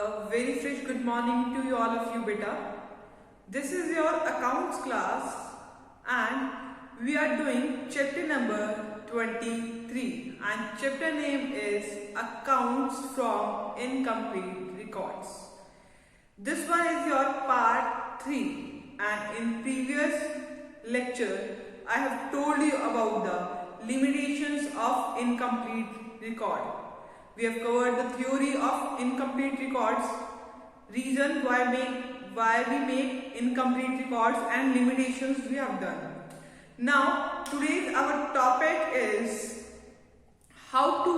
A very fresh good morning to you all of you beta. This is your accounts class and we are doing chapter number 23 and chapter name is accounts from incomplete records. This one is your part 3 and in previous lecture I have told you about the limitations of incomplete record. We have covered the theory of incomplete records, reason why we make incomplete records and limitations we have done. Now today's our topic is how to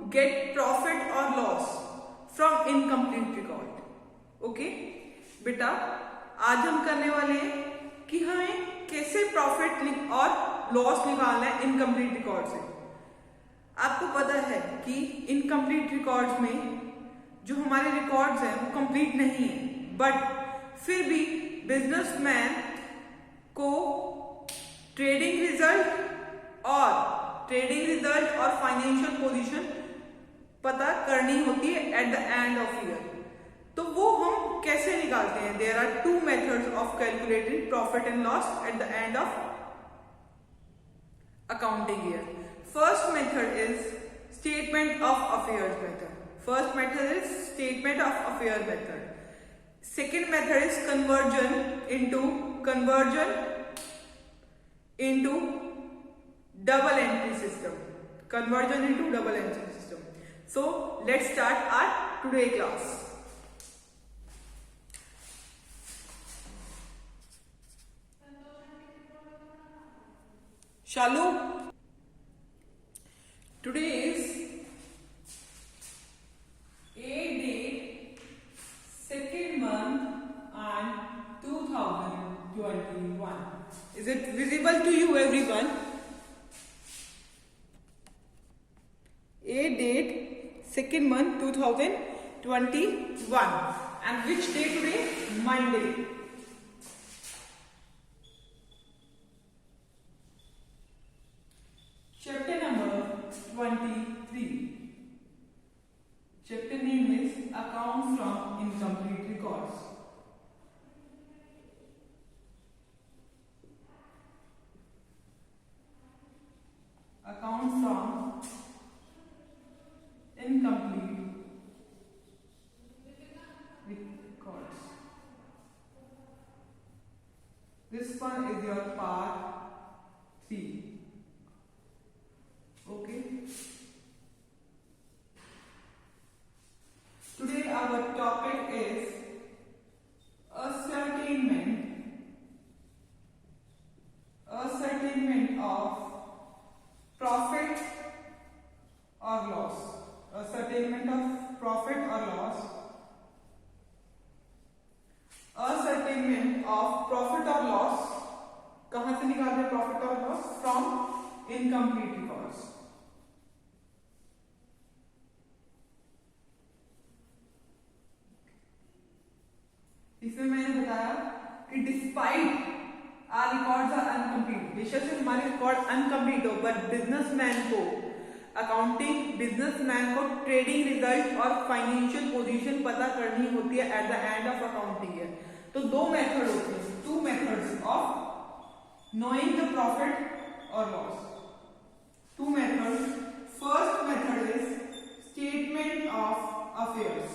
get profit or loss from incomplete record. Okay बेटा, आज हम करने वाले हैं कि हमें कैसे profit और लॉस निकालना है इनकम्प्लीट रिकॉर्ड से। आपको पता है कि इनकम्प्लीट रिकॉर्ड्स में जो हमारे रिकॉर्ड्स हैं वो कंप्लीट नहीं है, बट फिर भी बिजनेसमैन को ट्रेडिंग रिजल्ट और फाइनेंशियल पोजीशन पता करनी होती है at the end of year. तो वो हम कैसे निकालते हैं? There are two methods of calculating profit and loss at the end of accounting year. First method is statement of affairs method. Second method is conversion into double entry system. So let's start our today class. Shalu, today is 8 date, 2nd month and 2021. Is it visible to you everyone? 8 date, 2nd month 2021. And which day today? Monday. Chapter number 23. Chapter name is Accounts from Incomplete Records. Accounts from Incomplete Records. This one is your part 3. Okay. Today our topic is ascertainment of profit or loss. Ascertainment of profit or loss. Ascertainment of profit or loss. कहाँ से निकालते हैं profit or loss? From incomplete records. इसमें मैंने बताया कि despite our records are incomplete, बेशक से हमारे रिकॉर्ड अनकम्प्लीट हो, बट बिजनेसमैन को ट्रेडिंग रिजल्ट और फाइनेंशियल पोजीशन पता करनी होती है at the end of accounting year. तो दो मेथड होते हैं, two methods of knowing the profit और loss. Two methods. First method is statement of affairs.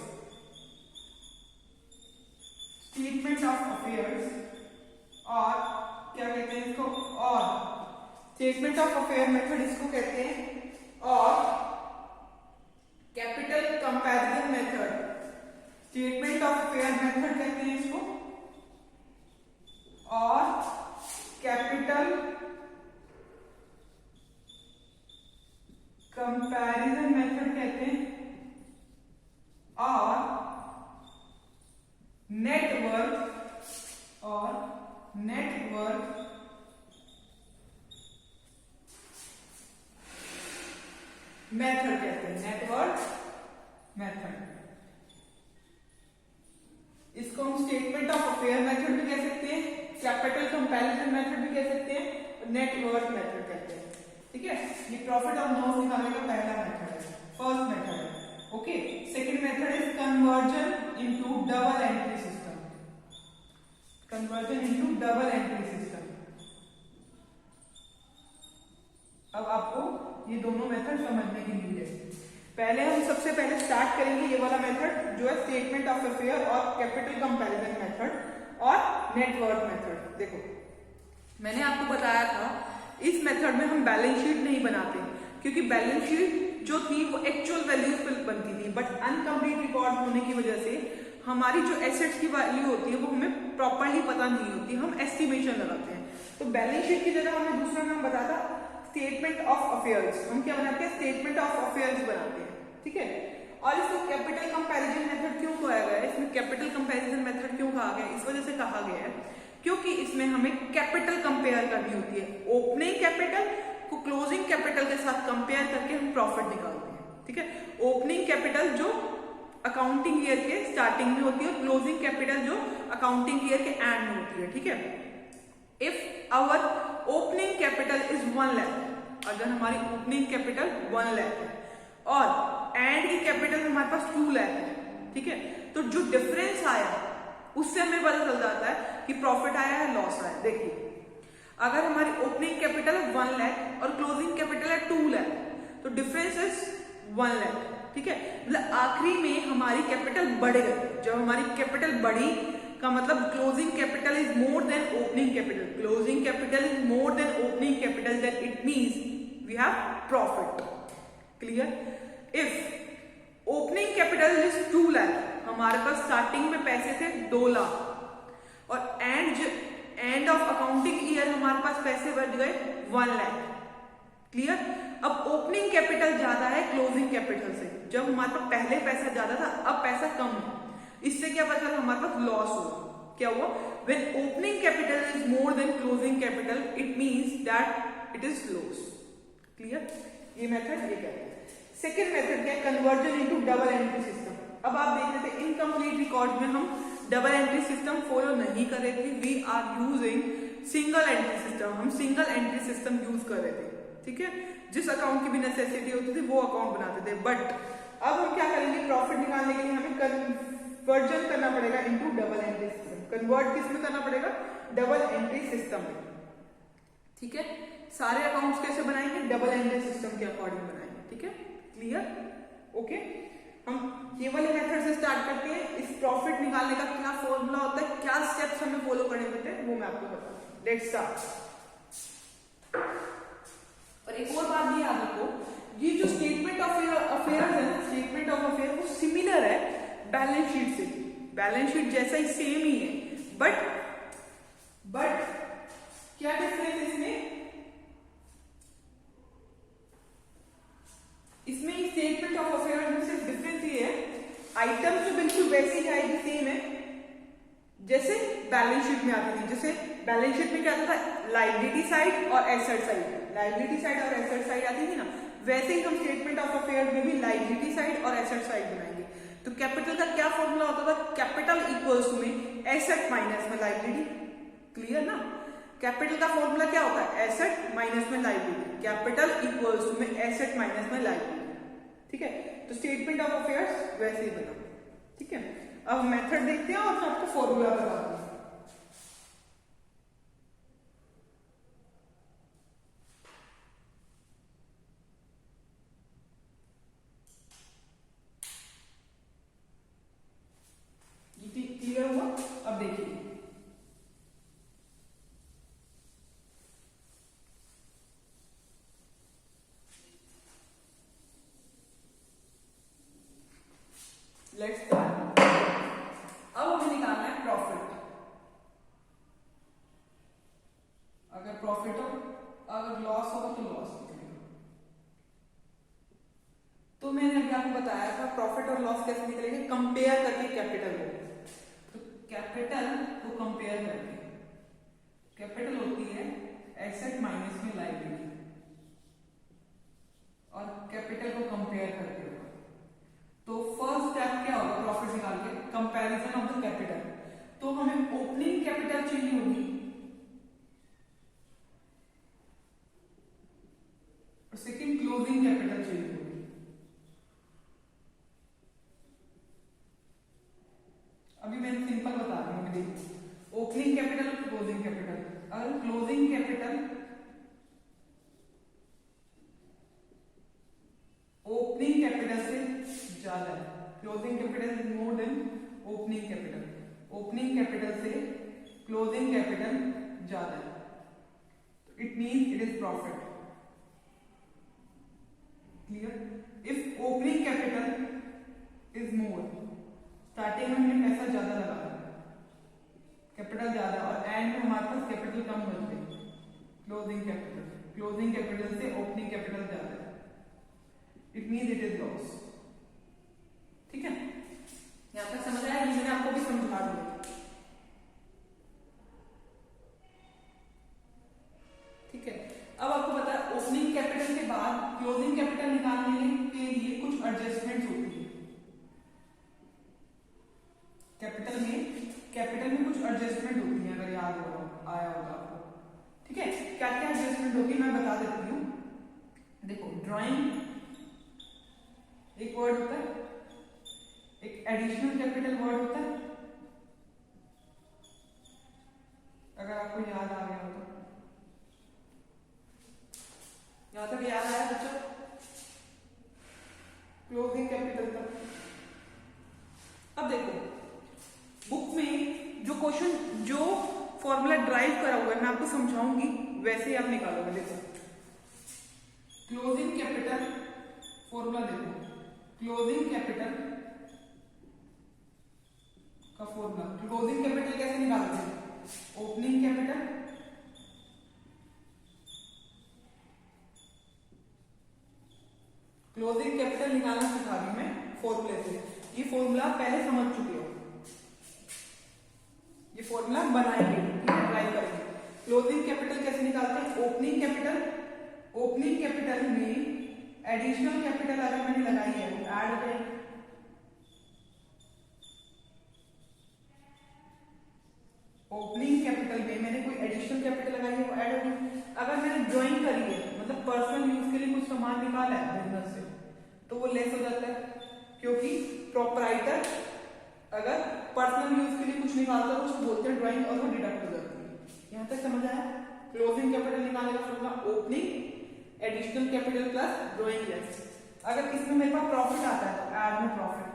और क्या कहते हैं इसको? और स्टेटमेंट ऑफ अफेयर मेथड इसको कहते हैं, और capital comparison method statement of affair method कहते हैं इसको, और कैपिटल कंपैरिजन मेथड कहते हैं, और नेटवर्क मेथड कहते हैं, नेटवर्क मेथड। इसको हम स्टेटमेंट ऑफ अफेयर मेथड भी कह सकते हैं, कैपिटल कंपैरिजन मेथड भी कह सकते हैं, नेटवर्क मेथड कहते हैं। ठीक है, ये प्रॉफिट और लॉस निकालने का पहला मेथड है, फर्स्ट मेथड है। Okay, second method is conversion into double entry system. Conversion into double entry system. अब आपको ये दोनों मेथड समझने की नीड है। पहले हम सबसे पहले स्टार्ट करेंगे ये वाला मेथड जो है स्टेटमेंट ऑफ अफेयर और कैपिटल कंपैरिजन मेथड और नेटवर्क मेथड। देखो मैंने आपको बताया था इस मेथड में हम बैलेंस शीट नहीं बनाते क्योंकि बैलेंस शीट जो थी वो एक्चुअल वैल्यूज पर बनती थी, बट अनकम्प्लीट रिकॉर्ड होने की वजह से हमारी जो एसेट्स की वैल्यू होती है वो हमें प्रॉपरली पता नहीं होती, हम एस्टिमेशन लगाते हैं। तो बैलेंस शीट की जगह हमें दूसरा नाम बताता स्टेटमेंट ऑफ अफेयर्स। हम क्या बनाते हैं? स्टेटमेंट ऑफ अफेयर्स बनाते हैं, ठीक है। और इसको कैपिटल कंपैरिजन मेथड क्यों कहा गया है? इसमें कैपिटल कंपैरिजन मेथड क्यों कहा गया है? इस वजह से कहा गया है क्योंकि इसमें हमें कैपिटल कंपेयर करनी होती है। ओपनिंग कैपिटल को क्लोजिंग कैपिटल के साथ कंपेयर करके हम प्रॉफिट निकालते हैं, ठीक है। ओपनिंग कैपिटल जो अकाउंटिंग ईयर के स्टार्टिंग में होती है और क्लोजिंग कैपिटल जो अकाउंटिंग ईयर के एंड में होती है, ठीक है। If our opening capital is 1 lakh, अगर हमारी ओपनिंग कैपिटल 1 लाख है और एंड की कैपिटल हमारे पास 2 लाख है, ठीक है, तो जो डिफरेंस आया उससे हमें पता चल जाता है कि प्रॉफिट आया है लॉस आया। देखिए अगर हमारी ओपनिंग कैपिटल 1 लाख और क्लोजिंग कैपिटल है 2 लाख तो डिफरेंस इज 1 लाख, ठीक है। मतलब आखिरी में हमारी कैपिटल बढ़ गई। जब हमारी कैपिटल बढ़ी का मतलब closing capital is more than opening capital, closing capital is more than opening capital, then it means we have profit. Clear? If opening capital is 2 lakh, हमारे पास स्टार्टिंग में पैसे थे 2 लाख और एंड ऑफ अकाउंटिंग ईयर हमारे पास पैसे बढ़ गए 1 लाख। क्लियर? अब ओपनिंग कैपिटल ज्यादा है क्लोजिंग कैपिटल से। जब हमारे पास पहले पैसा ज्यादा था अब पैसा कम है, इससे क्या पता चला? हमारे पास लॉस हुआ। क्या हुआ? When opening capital is more then closing capital it means that it is loss. Clear? ये मेथड ये कहते हैं। सेकेंड मेथड क्या है? Conversion into double entry system. अब आप देख रहे थे इनकम्प्लीट रिकॉर्ड में हम डबल एंट्री सिस्टम फॉलो नहीं कर रहे थे, we are using single entry system. हम सिंगल एंट्री सिस्टम यूज कर रहे थे, ठीक है। जिस अकाउंट की भी नेसेसिटी होती थी वो अकाउंट बनाते थे, बट अब हम क्या करेंगे? प्रॉफिट निकालने के लिए हमें कन्वर्जन करना पड़ेगा into double entry system. Convert किस में करना पड़ेगा? डबल एंट्री सिस्टम में, ठीक है। सारे अकाउंट्स कैसे बनाएंगे? डबल एंट्री सिस्टम के अकॉर्डिंग बनाएंगे, ठीक है। क्लियर? ओके, हम ये वाले मेथड से स्टार्ट करते हैं। इस प्रॉफिट निकालने का क्या फॉर्मूला होता है, क्या स्टेप्स हमें फॉलो करने होते हैं वो मैं आपको बताऊं। Let's start. और एक और बात भी याद रखो, ये जो स्टेटमेंट ऑफ अफेयर्स है ना, स्टेटमेंट ऑफ अफेयर वो सिमिलर है बैलेंस शीट से। बैलेंस शीट जैसा ही सेम ही है, बट क्या डिफरेंस है इसमें? इसमें स्टेटमेंट ऑफ अफेयर्स में सिर्फ डिफरेंस ये है, आइटम तो बिल्कुल वैसे ही आएगी, सेम है जैसे बैलेंस शीट में आती थी। जैसे बैलेंस शीट में क्या आता था? लायबिलिटी साइड और एसेट साइड, लायबिलिटी साइड और एसेट साइड आती थी ना, वैसे ही हम स्टेटमेंट ऑफ अफेयर्स में भी लायबिलिटी साइड और एसेट साइड बनाएंगे। तो कैपिटल का क्या फॉर्मूला होता था? कैपिटल इक्वल्स में एसेट माइनस में लायबिलिटी। क्लियर ना? कैपिटल का फॉर्मूला क्या होता है? एसेट माइनस में लायबिलिटी। कैपिटल इक्वल्स में एसेट माइनस में लायबिलिटी, ठीक है। तो स्टेटमेंट ऑफ अफेयर्स वैसे ही बना, ठीक है। अब मेथड देखते हैं और फिर आपको फॉर्मूला बताते हैं। क्लियर हुआ? अब देखिए लेट्स स्टार्ट। अब हमें निकालना है प्रॉफिट। अगर प्रॉफिट हो, अगर लॉस होगा तो लॉस निकलेगा। तो मैंने अभी आपको बताया था प्रॉफिट और लॉस कैसे निकलेंगे? कंपेयर करके कैपिटल को। तो कैपिटल को कंपेयर करके, कैपिटल होती है एसेट माइनस में लायबिलिटी, और कैपिटल को कंपेयर करके होगा। तो फर्स्ट स्टेप क्या होगा प्रॉफिट निकाल के? Comparison of the capital. तो हमें ओपनिंग कैपिटल चाहिए होगी और सेकंड क्लोजिंग कैपिटल चाहिए होगी। अगर क्लोजिंग कैपिटल ओपनिंग कैपिटल से ज्यादा है, closing capital is more than opening capital, opening capital से क्लोजिंग कैपिटल ज्यादा है, तो it means it is profit. Clear? If opening capital is more, starting में हमने पैसा ज्यादा लगा, कैपिटल ज्यादा, और एंड में हमारे पास कैपिटल कम बच गई, क्लोजिंग कैपिटल, क्लोजिंग कैपिटल से ओपनिंग कैपिटल ज्यादा है, it means it is loss. ठीक है, यहां तक समझ आया? मैंने आपको भी समझा दिया। ठीक है, अब आपको पता है ओपनिंग कैपिटल के बाद क्लोजिंग कैपिटल निकालने के लिए कुछ एडजस्टमेंट्स होती है। कैपिटल में कुछ एडजस्टमेंट होती है, अगर याद होगा, आया होगा आपको। ठीक है, क्या क्या एडजस्टमेंट होगी मैं बता देती हूँ। देखो, ड्राइंग एक वर्ड होता है, एक एडिशनल कैपिटल वर्ड होता है, अगर आपको याद आ गया हो तो। यहां तक याद आया बच्चों? क्लोजिंग कैपिटल तक। अब देखो, बुक में जो क्वेश्चन, जो फॉर्मूला ड्राइव करा हुआ है मैं आपको समझाऊंगी, वैसे ही आप निकालोगे। देखो, क्लोजिंग कैपिटल फॉर्मूला देखो, क्लोजिंग कैपिटल का फॉर्मूला, क्लोजिंग कैपिटल कैसे निकालते हैं? ओपनिंग कैपिटल क्लोजिंग कैपिटल निकालना सिखा रही मैं फॉर्मूले से। ये फॉर्मूला पहले समझ चुके हो, ये फॉर्मूला बनाएंगे, ड्राइव करेंगे। क्लोजिंग कैपिटल कैसे निकालते हैं? ओपनिंग कैपिटल, ओपनिंग कैपिटल में एडिशनल कैपिटल अगर मैंने लगाई है वो ऐड हो जाएगी, ओपनिंग कैपिटल में मैंने कोई एडिशनल कैपिटल लगाई है वो ऐड होगी। अगर मैंने ड्राइंग करी है, मतलब पर्सनल यूज के लिए कुछ सामान निकाला है बिजनेस से, तो वो लेस हो जाता है, क्योंकि प्रोपराइटर अगर पर्सनल यूज के लिए कुछ निकालता है तो उसको बोलते हैं ड्राइंग, और वो डिडक्ट हो जाती है। यहां तक समझ आया? क्लोजिंग कैपिटल निकालने का formula opening additional capital plus drawing less. अगर इसमें मेरे पास प्रॉफिट आता है तो ऐड में प्रॉफिट,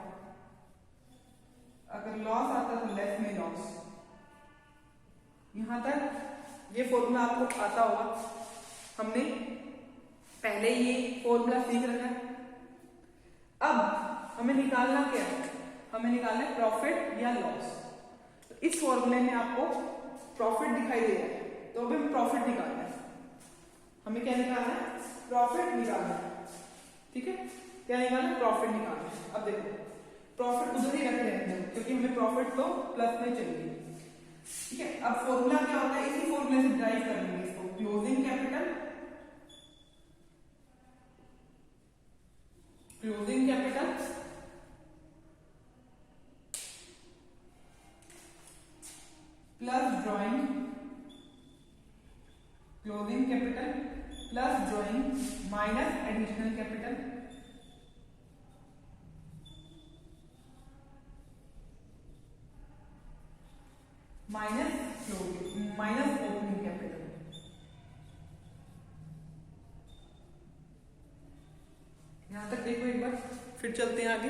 अगर लॉस आता है तो लेस में लॉस। यहां तक ये फॉर्मूला आपको आता होगा, हमने पहले ये फॉर्मूला सीख रखा है। अब हमें निकालना क्या है? हमें निकालना है प्रॉफिट या लॉस। तो इस फॉर्मूले में आपको प्रॉफिट दिखाई दे रहा है, तो अब हमें प्रॉफिट निकालना है। हमें क्या निकालना है? प्रॉफिट निकालना है। ठीक है, क्या निकालना है? प्रॉफिट निकालना है। अब देखो, प्रॉफिट उधर ही रख रहे हैं क्योंकि हमें प्रॉफिट तो प्लस में चाहिए। ठीक है, अब फॉर्मूला क्या होता है? इसी फॉर्मूले से ड्राइव करेंगे इसको। Closing capital, closing capital plus drawing, closing capital plus drawing minus additional capital minus opening capital. यहां तक देखो एक बार, फिर चलते हैं आगे।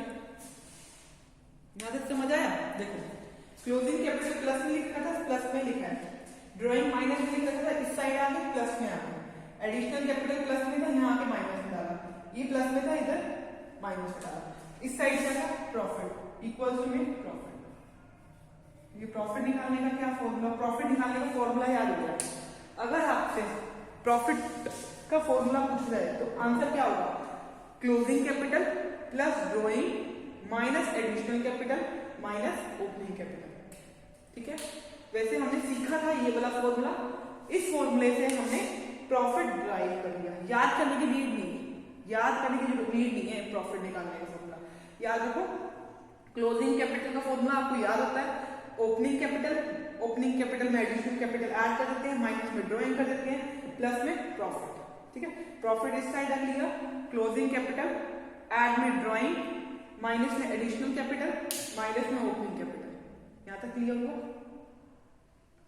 यहां तक समझ आया? देखो, क्लोजिंग कैपिटल प्लस में लिखा था, प्लस में लिखा है, ड्राइंग माइनस में लिखा था, इस साइड आ गया प्लस में आ गया, एडिशनल कैपिटल प्लस में था, यहाँ आके माइनस में डाला, ये प्लस में था, इधर माइनस में डाला, इस साइड क्या था? प्रॉफिट इक्वल्स टू में प्रॉफिट। ये प्रॉफिट निकालने का क्या फॉर्मूला? प्रॉफिट निकालने का फॉर्मूला याद हो गया। अगर आपसे प्रॉफिट का फॉर्मूला पूछ रहा है तो आंसर क्या होगा? Closing capital plus drawing minus additional capital minus opening capital. ठीक है, वैसे हमने सीखा था ये वाला फॉर्मूला, इस फॉर्मूले से हमने प्रॉफिट ड्राइव कर लिया। याद करने की नीड नहीं है, याद करने की नीड नहीं है प्रॉफिट निकालने का फॉर्मूला। याद रखो, क्लोजिंग कैपिटल का फॉर्मूला आपको याद होता है, ओपनिंग कैपिटल में एडिशनल कैपिटल ऐड कर देते हैं, माइनस में ड्राइंग कर देते हैं, प्लस में प्रॉफिट। ठीक है, प्रॉफिट इस साइड रख लिया, क्लोजिंग कैपिटल ऐड में ड्राइंग, माइनस में एडिशनल कैपिटल, माइनस में ओपनिंग कैपिटल। यहां तक क्लियर हुआ?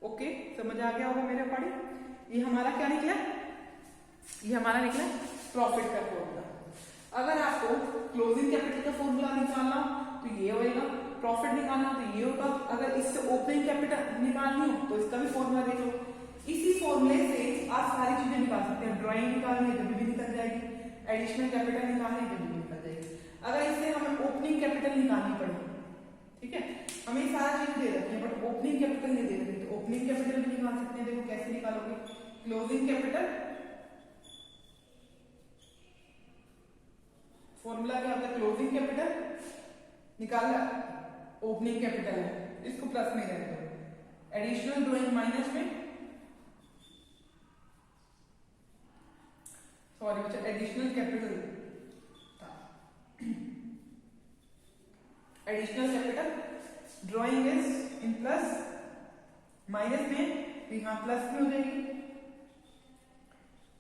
ओके, समझ आ गया होगा मेरे अकॉर्डिंग। ये हमारा क्या निकला, ये हमारा निकला प्रॉफिट का फॉर्मूला। अगर आपको क्लोजिंग कैपिटल का फॉर्मूला निकालना तो ये होएगा, प्रॉफिट निकालना तो ये होगा, अगर इससे ओपनिंग कैपिटल निकालनी हो तो इसका भी फॉर्मूला देख लो। इसी फॉर्मूले से आप सारी चीजें निकाल सकते हैं। ड्राइंग निकालनी है तो भी निकल जाएगी, एडिशनल कैपिटल निकालनी है तो भी निकल जाएगी। अगर इससे हमें ओपनिंग कैपिटल निकालनी पड़े, ठीक है, हमें सारा चीज दे रखी है बट ओपनिंग कैपिटल नहीं दे रखी, तो ओपनिंग कैपिटल भी निकाल सकते हैं। देखो कैसे निकालोगे, क्लोजिंग कैपिटल, फॉर्मूला क्या होता है, क्लोजिंग कैपिटल निकालना, ओपनिंग कैपिटल है, इसको प्लस में रहने दो, एडिशनल ड्राइंग माइनस में, सॉरी बच्चा additional capital, additional capital drawing is in plus, minus में यहाँ प्लस में हो जाएगी,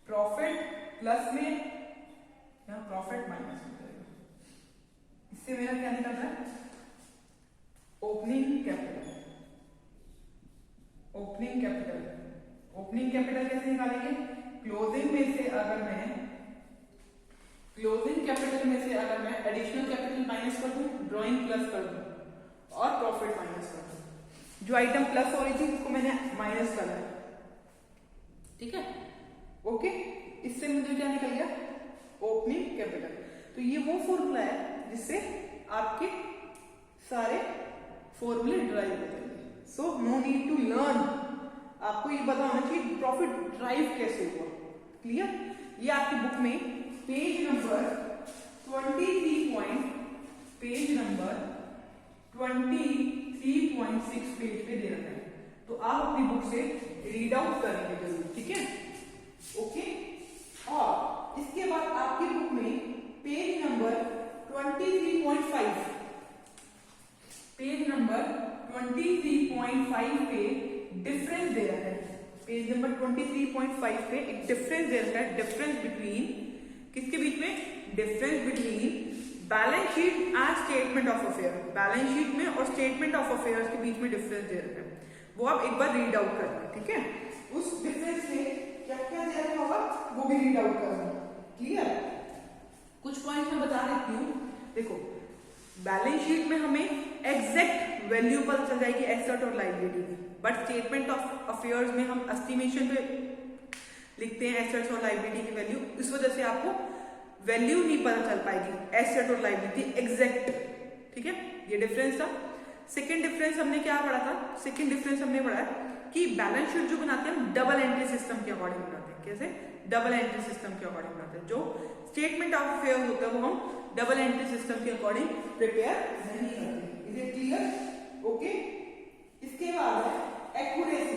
प्रॉफिट प्लस में, यहाँ प्रॉफिट माइनस में हो जाएगा। इससे मेरा क्या निकल रहा है, opening capital, opening capital, opening capital कैसे निकालेंगे, क्लोजिंग में से अगर मैं, क्लोजिंग कैपिटल में से अगर मैं एडिशनल कैपिटल माइनस कर दूं, ड्राइंग प्लस कर दूं और प्रॉफिट माइनस कर दूं, जो आइटम प्लस हो रही थी उसको मैंने माइनस करा है, ठीक है, ओके। इससे मुझे क्या निकल गया, ओपनिंग कैपिटल। तो ये वो फॉर्मूला है जिससे आपके सारे फॉर्मूले ड्राइव हो जाएंगे। So no need to learn, आपको ये पता होना चाहिए प्रॉफिट ड्राइव कैसे हुआ, क्लियर। ये आपकी बुक में पेज नंबर 23.6 पेज पे दे रखा है, तो आप अपनी बुक से रीड आउट करेंगे जरूर, ठीक है, ओके। और इसके बाद आपकी बुक में पेज नंबर 23.5, पेज नंबर 23.5 पे डिफरेंस दे रखा है, पेज नंबर 23.5 पे एक डिफरेंस दे रखा है, डिफरेंस बिटवीन, किसके बीच में, difference between balance sheet and statement of affair, balance sheet में और स्टेटमेंट ऑफ अफेयर्स के बीच में डिफरेंस दे रखा है, वो आप एक बार रीड आउट करना, ठीक है। उस डिफरेंस से क्या क्या दे रखा होगा वो भी रीड आउट करना, क्लियर। कुछ पॉइंट मैं बता देती हूँ, देखो बैलेंस शीट में हमें एग्जैक्ट वैल्यू पता चल जाएगी एसेट और लायबिलिटी की, बट स्टेटमेंट ऑफ अफेयर्स में हम एस्टिमेशन पे लिखते हैं एसेट्स और लायबिलिटी की वैल्यू, इस वजह से आपको वैल्यू नहीं पता चल पाएगी एसेट और लायबिलिटी एग्जैक्ट, ठीक है, ये डिफरेंस था। सेकंड डिफरेंस हमने क्या पढ़ा था, सेकंड डिफरेंस हमने पढ़ा है कि बैलेंस शीट जो बनाते हैं हम डबल एंट्री सिस्टम के अकॉर्डिंग बनाते हैं, कैसे, डबल एंट्री सिस्टम के अकॉर्डिंग बनाते हैं, जो स्टेटमेंट ऑफ अफेयर्स होता है वो हम डबल एंट्री सिस्टम के अकॉर्डिंग प्रिपेयर नहीं करते, इज इट क्लियर, ओके। इसके बाद है एक्यूरेसी,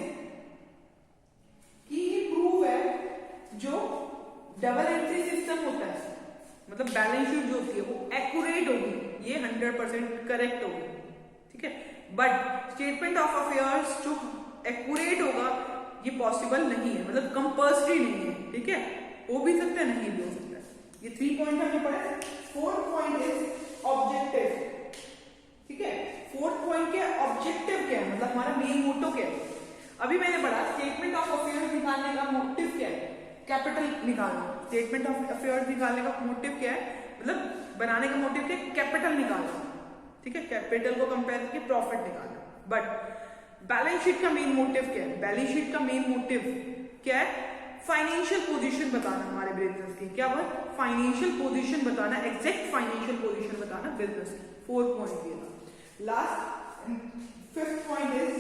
कि ये प्रूव है जो डबल एंट्री सिस्टम होता है, मतलब बैलेंस शीट जो होती है वो एक्यूरेट होगी, ये 100% करेक्ट होगी, ठीक है, बट स्टेटमेंट ऑफ अफेयर्स जो एक्यूरेट होगा ये पॉसिबल नहीं है, मतलब कंपल्सरी नहीं है, ठीक है, हो भी सकता है नहीं भी हो सकता है। ये 3 पॉइंट हमने पढ़े। 4th पॉइंट इज ऑब्जेक्टिव, ठीक है, 4th पॉइंट क्या है, ऑब्जेक्टिव क्या है, मतलब हमारा मेन मोटो क्या है। अभी मैंने पढ़ा स्टेटमेंट ऑफ अफेयर्स निकालने का मोटिव क्या है, कैपिटल निकालना, स्टेटमेंट ऑफ अफेयर्स निकालने का मोटिव क्या है, मतलब बनाने का मोटिव क्या है, कैपिटल निकालना, ठीक है, कैपिटल को कंपेयर करके प्रॉफिट निकालना। बट बैलेंस शीट का मेन मोटिव क्या है, बैलेंस शीट का मेन मोटिव क्या है, फाइनेंशियल पोजीशन बताना हमारे बिजनेस की, क्या हुआ, फाइनेंशियल पोजीशन बताना, एग्जैक्ट फाइनेंशियल पोजीशन बताना बिजनेस की। 4th पॉइंट ये था। Last 5th point is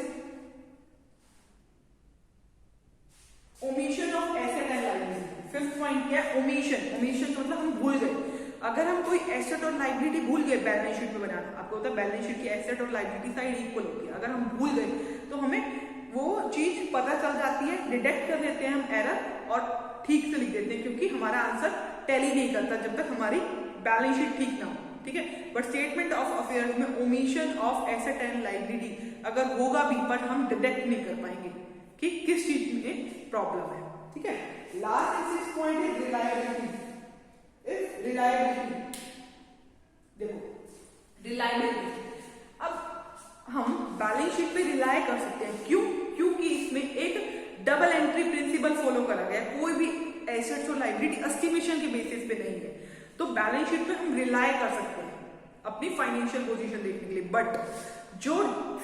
omission of asset and liability. 5th point क्या है, ओमिशन, ओमिशन मतलब हम भूल गए, अगर हम कोई एसेट और लायबिलिटी भूल गए बैलेंस शीट में बनाना, आपको होता है बैलेंस शीट की एसेट और लायबिलिटी साइड इक्वल होती है, अगर हम भूल गए तो हमें वो चीज पता चल जाती है, डिटेक्ट कर लेते हैं हम एरर और ठीक से लिख देते हैं, क्योंकि हमारा आंसर टैली नहीं करता जब तक हमारी बैलेंस शीट ठीक ना हो, ठीक है। बट स्टेटमेंट ऑफ अफेयर्स में omission of asset and liability अगर होगा भी बट हम डिटेक्ट नहीं कर पाएंगे कि किस चीज में प्रॉब्लम है, ठीक है। Last 6th point is reliability. Is reliability, देखो रिलायबिलिटी, अब हम बैलेंस शीट पे रिलाय कर सकते हैं, क्यों, क्योंकि डबल एंट्री प्रिंसिपल फॉलो करा गया, कोई भी एसेट्स और लायबिलिटी एस्टिमेशन के बेसिस पे नहीं है, तो बैलेंस शीट पे हम रिलाय कर सकते हैं अपनी फाइनेंशियल पोजीशन देखने के लिए। बट जो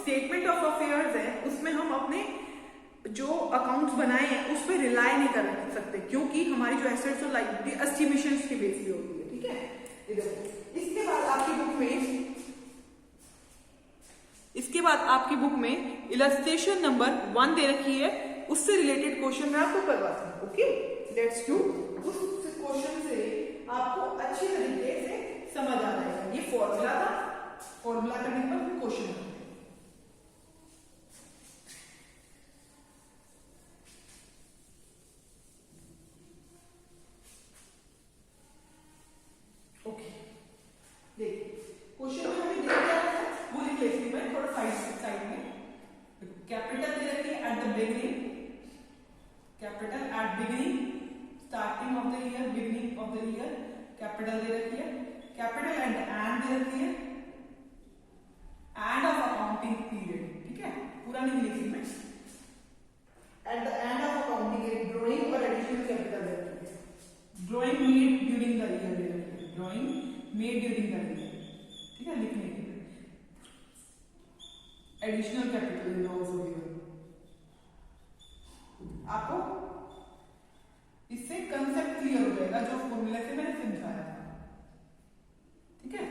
स्टेटमेंट ऑफ अफेयर्स है उसमें हम अपने जो अकाउंट्स बनाए हैं उस पर रिलाय नहीं कर सकते, क्योंकि हमारी जो एसेट्स और लायबिलिटी एस्टिमेशन के बेस पे होती है। ठीक है, इसके बाद आपकी बुक में इलस्ट्रेशन नंबर 1 दे रखी है, उससे रिलेटेड क्वेश्चन मैं आपको करवाती हूँ। Okay, let's do. उस क्वेश्चन से आपको अच्छी तरीके से समझ आ जाएगा। ये फॉर्मूला था, फॉर्मूला करने पर क्वेश्चन है। ओके, देखिए क्वेश्चन में हमें दिया गया है, वो लिख लेती हूँ मैं थोड़ा साइड में। कैपिटल दे रखी है at the beginning, capital at beginning, starting of the year, beginning of the year, capital दे रखी है। कैपिटल एट द एंड दे रखी है, एंड ऑफ अकाउंटिंग पीरियड। ठीक है, पूरा नहीं लिखी मैं, at the end of accounting period drawing और एडिशनल कैपिटल दे रखी है। Drawing made during the year दे रखी है, drawing made during the year. ठीक है, लिखने के लिए एडिशनल कैपिटल लॉस हो गया। आपको इससे कंसेप्ट क्लियर हो जाएगा जो फॉर्मूले से मैंने समझाया था। ठीक है,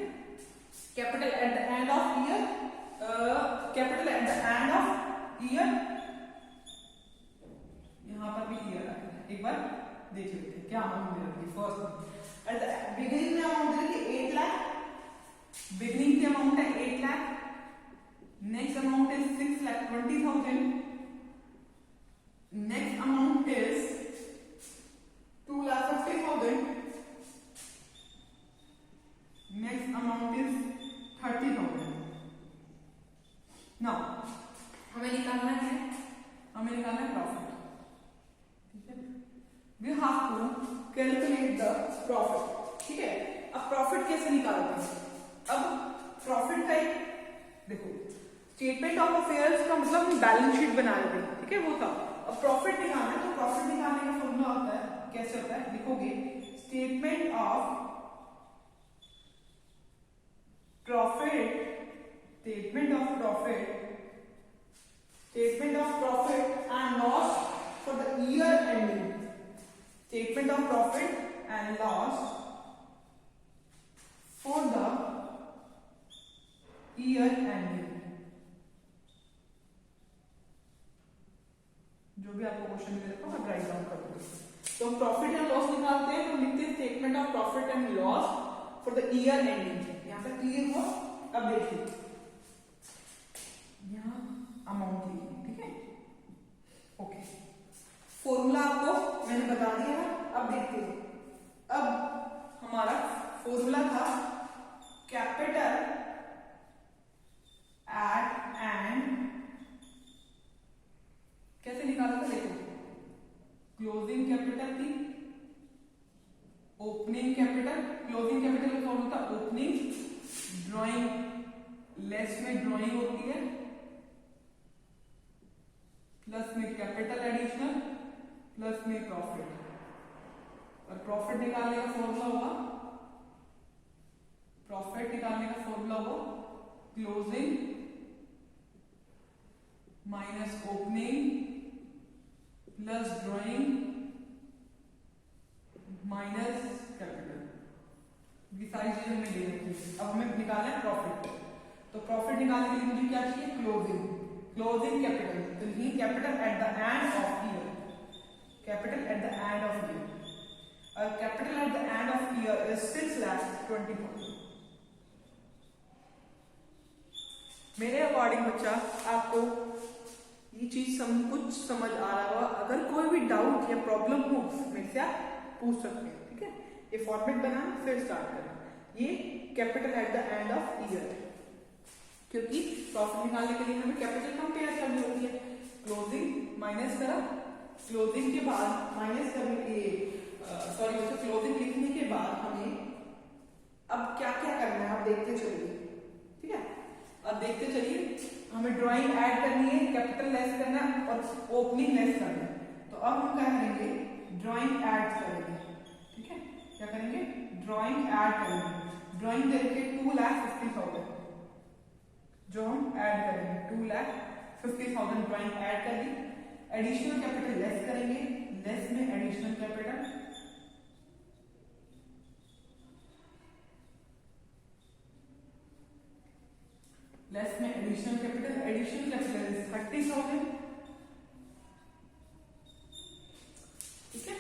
capital at the end of year, capital at the end of year, यहां पर भी ईयर आता है। एक बार देख लेते हैं क्या अमाउंट दे रखी है। फर्स्ट एट द बिगिनिंग में अमाउंट दे रखी है 8 लाख, बिगिनिंग की अमाउंट है 8 lakh, next amount is 6,20,000, next amount is 2,50,000, next amount is 30,000. now हमें निकालना है प्रॉफिट। ठीक है, we have to calculate the profit। ठीक है, अब प्रॉफिट कैसे निकालते हैं? अब प्रॉफिट का एक देखो, स्टेटमेंट ऑफ अफेयर्स का मतलब हम बैलेंस शीट बना रहे थे। ठीक है, वो था। अब प्रॉफिट निकालना है, तो प्रॉफिट निकालने का फॉर्मूला होता है, कैसे होता है लिखोगे, statement of profit, statement of profit and loss for the year ending, statement of profit and loss for the year ending. जो भी आपको क्वेश्चन दे रखा है राइट डाउन कर दो। तो हम प्रॉफिट एंड लॉस निकालते हैं, तो लिखते हैं statement of profit and loss for the year ending. यहां तक क्लियर हुआ? अब देखिए यहां अमाउंट लिखी, ठीक है, ओके। फॉर्मूला आपको मैंने बता दिया है। अब देखते हैं, अब हमारा फॉर्मूला था कैपिटल एट एंड, कैसे निकाला था देखो, क्लोजिंग कैपिटल थी, ओपनिंग कैपिटल, क्लोजिंग कैपिटल का फॉर्मूला था ओपनिंग, ड्राइंग लेस में ड्राइंग होती है, प्लस में कैपिटल एडिशनल, प्लस में प्रॉफिट, और प्रॉफिट निकालने का फॉर्मूला होगा, प्रॉफिट निकालने का फॉर्मूला होगा closing minus opening plus drawing minus capital. ये सारी चीजें हमने दे रखी है। अब हमें निकालना है प्रॉफिट, तो प्रॉफिट निकालने के लिए मुझे क्या चाहिए, क्लोजिंग कैपिटल। तो ये capital at the end of year, capital at the end of year, और capital at the end of year is 6,20,000। मेरे अकॉर्डिंग बच्चा आपको ये चीज कुछ समझ आ रहा होगा। अगर कोई भी डाउट या प्रॉब्लम हो मेरे से आप पूछ सकते हैं। ठीक है, ये फॉर्मेट बनाना फिर स्टार्ट करें। ये capital at the end of year, क्योंकि प्रॉफिट निकालने के लिए हमें कैपिटल कंपेयर करनी होती है। क्लोजिंग माइनस करा, क्लोजिंग के बाद माइनस करने के सॉरी क्लोजिंग लिखने के बाद हमें अब क्या क्या करना है आप देखते चलिए। ठीक है, अब देखते चलिए, हमें ड्राइंग ऐड करनी है, कैपिटल लेस करना और ओपनिंग लेस करना है। तो अब हम क्या करेंगे, ड्राइंग ऐड करेंगे, ठीक है। क्या करेंगे, ड्राइंग ऐड करेंगे। ड्राइंग दे रखे 2,50,000, जो हम ऐड करेंगे 2,50,000 ड्राइंग ऐड कर दी। एडिशनल कैपिटल लेस करेंगे, लेस में एडिशनल कैपिटल, लेस में additional capital, additional capital is 30,000, ठीक है।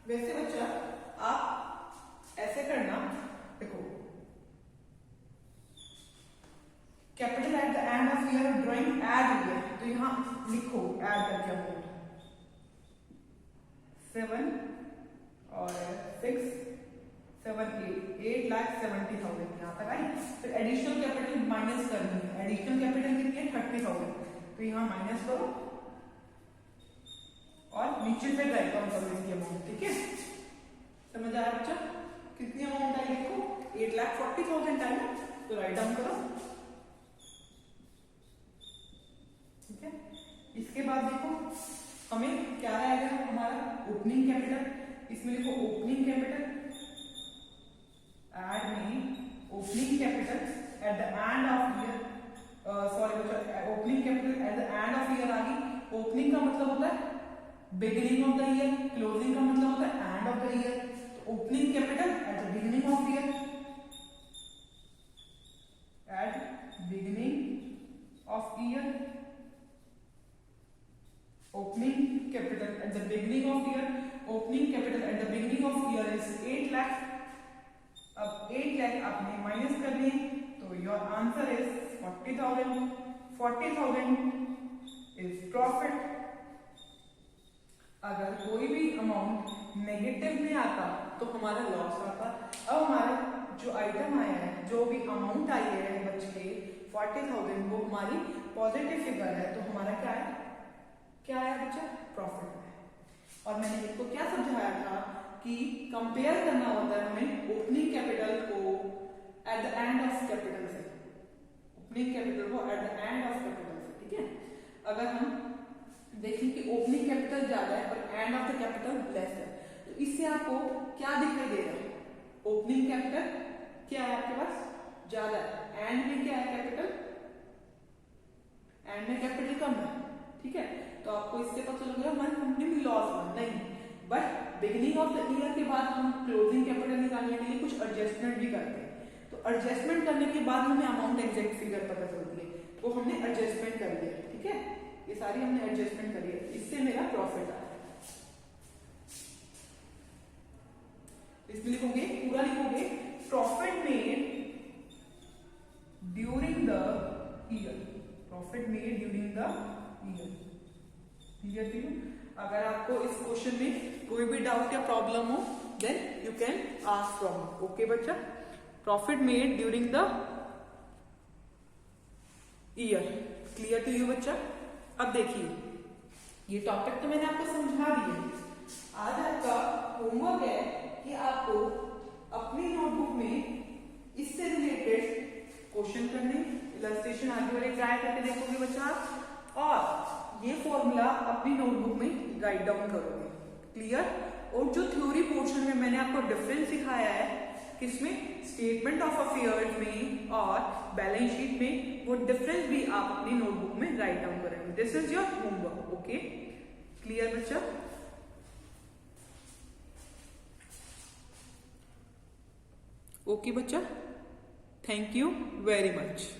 वैसे बच्चा आप ऐसे करना, देखो capital at the end of year drawing add हुई है, तो यहां लिखो ऐड करके अमाउंट 7 और 6 7 8,70,000 यहाँ तक आई। फिर एडिशनल कैपिटल माइनस करनी है, एडिशनल कैपिटल कितनी है 30,000, तो यहाँ माइनस करो और नीचे से राइट डाउन करो इसकी अमाउंट, ठीक है। समझ आया बच्चा, कितनी अमाउंट आई देखो 8,40,000 आई ना, तो राइट डाउन करो, ठीक है। इसके बाद देखो हमें क्या आएगा, हमारा ओपनिंग कैपिटल, इसमें देखो ओपनिंग कैपिटल ऐड में opening capital at the end of year, sorry बच्चा opening capital at the end of year आ गई। ओपनिंग का मतलब होता है beginning of the year, closing का मतलब होता है एंड ऑफ द ईयर। तो opening capital at the beginning of year, at beginning of year, opening capital at the beginning of year, opening capital at the beginning of year is 8 lakh. अब 8 लाख आपने minus कर लिए, तो your answer is 40,000। 40,000 is profit. अगर कोई भी amount negative में आता तो हमारा लॉस आता। अब हमारा जो आइटम आया है, जो भी अमाउंट आई है बच के 40,000, वो हमारी पॉजिटिव फिगर है, तो हमारा क्या है, क्या है बच्चा, प्रॉफिट है। और मैंने इसको क्या समझाया था कि कंपेयर करना होता है हमें ओपनिंग कैपिटल को eight the end of capital से, ओपनिंग कैपिटल को eight the end of capital से, ठीक है। अगर हम देखें कि ओपनिंग कैपिटल ज्यादा है और and of the capital less है, तो इससे आपको क्या दिखाई दे रहा है, ओपनिंग कैपिटल क्या है आपके पास ज्यादा है, एंड में क्या है कैपिटल, एंड में कैपिटल कम है, ठीक है। तो आपको इससे पता चल गया हमारी कंपनी में लॉस हुआ नहीं, but beginning of the year के बाद हम क्लोजिंग कैपिटल निकालने के लिए कुछ एडजस्टमेंट भी करते हैं। तो एडजस्टमेंट करने के बाद हमें अमाउंट एग्जैक्ट फिगर पता चलती है, तो हमने एडजस्टमेंट कर लिया, ठीक है। ये सारी हमने एडजस्टमेंट करी है, इससे मेरा प्रॉफिट आया। इसमें लिखोगे, पूरा लिखोगे profit made during the year, profit made during the year, clear थी। अगर आपको इस क्वेश्चन में कोई भी डाउट या प्रॉब्लम हो, then you can ask from me, okay बच्चा। Profit made during the year, clear to you बच्चा। अब देखिए, ये टॉपिक तो मैंने आपको समझा दिया। आज आपका होमवर्क है कि आपको अपनी नोटबुक में इससे रिलेटेड क्वेश्चन करने, इलस्ट्रेशन आदि वाले ट्राई करके देखोगे बच्चा आप, और ये फॉर्मूला अपनी नोटबुक में राइट डाउन करोगे, क्लियर। और जो थ्योरी पोर्शन में मैंने आपको डिफरेंस सिखाया है, किसमें, स्टेटमेंट ऑफ अफेयर्स में और बैलेंस शीट में, वो डिफरेंस भी आप अपनी नोटबुक में राइट डाउन करेंगे। This is your homework, okay, clear बच्चा। ओके बच्चा, थैंक यू वेरी मच।